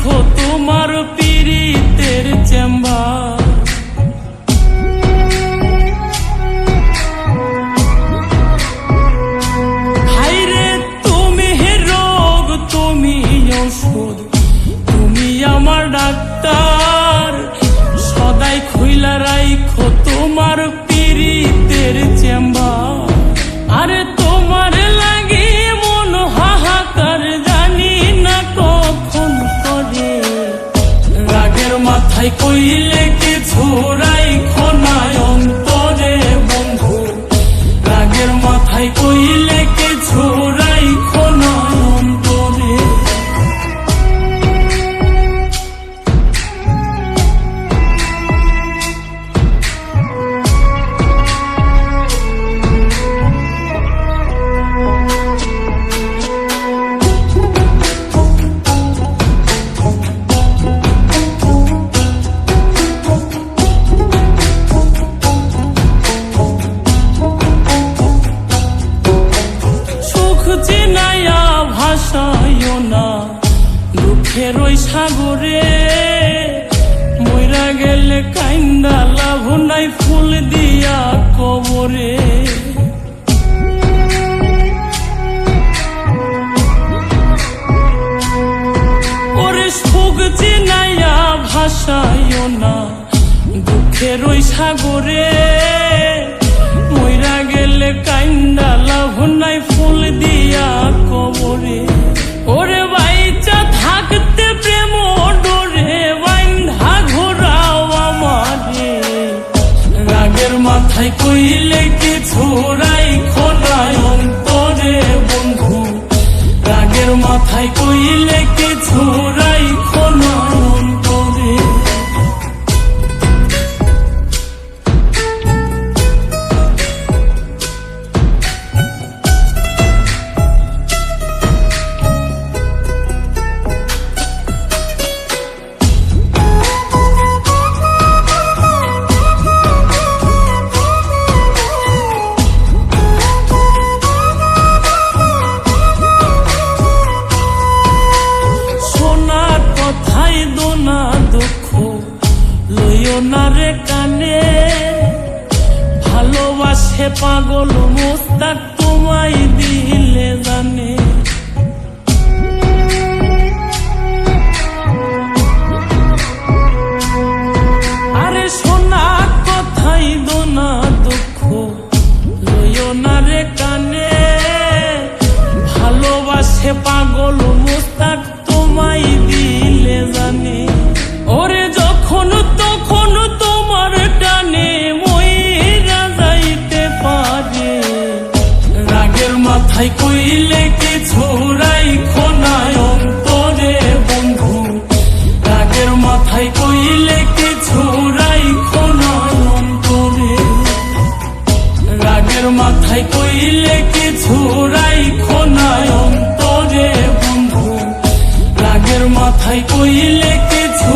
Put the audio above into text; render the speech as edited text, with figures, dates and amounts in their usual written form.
রাইখো তোমার পীড়িতের চেম্বার। হাইরে তুমি রোগ, তুমি ঔষধ, তুমি আমার ডাক্তার। সদাই খুইলা রাইখো তোমার পীড়িতের চেম্বার। আরে তোমার লাগে মন হাহাকার, জানি না কখন করে। রাগের মাথায় কইলে কিছু রাইখো না অন্তরে বন্ধু। রাগের মাথায় কইলে কিছু রাইখো না অন্তরে। চিনাইয়া ভাসাইও না দুঃখের ওই সাগরে। মইরা গেলে কাইন্দা লাভ নাই, ফুল দিয়া কবরে। ওরে সুখ চিনাইয়া ভাসাইও না দুঃখের ওই সাগরে। মইরা গেলে কাইন্দা লাভ নাই, ফুল দিয়া কবরে। ওরে বাইচা থাকতে প্রেম ডোরে বাইন্ধা ঘোরাও আমারে। রাগের মাথায় কইলে কিছু রাইখো না অন্তরে বন্ধু। রাগের মাথায় কইলে কিছু রাইখো না অন্তরে। রে কানে ভালোবাসে পাগল মোস্তাক, তোমায় দিলে জানে। আরে সোনা কথাই দোনা দুঃখ লইও না রে কানে। ভালোবাসে পাগল মোস্তাক, তোমায় দিলে জানে। ওরে যখন তখন তোমার টানে মইরা যাইতে পারে। রাগের মাথায় কইলে কিছু রাইখো না অন্তরে বন্ধু। রাগের মাথায় কইলে কিছু রাইখো না অন্তরে। রাগের মাথায় কইলে কিছু রাইখো না অন্তরে বন্ধু। রাগের মাথায় কইলে কিছু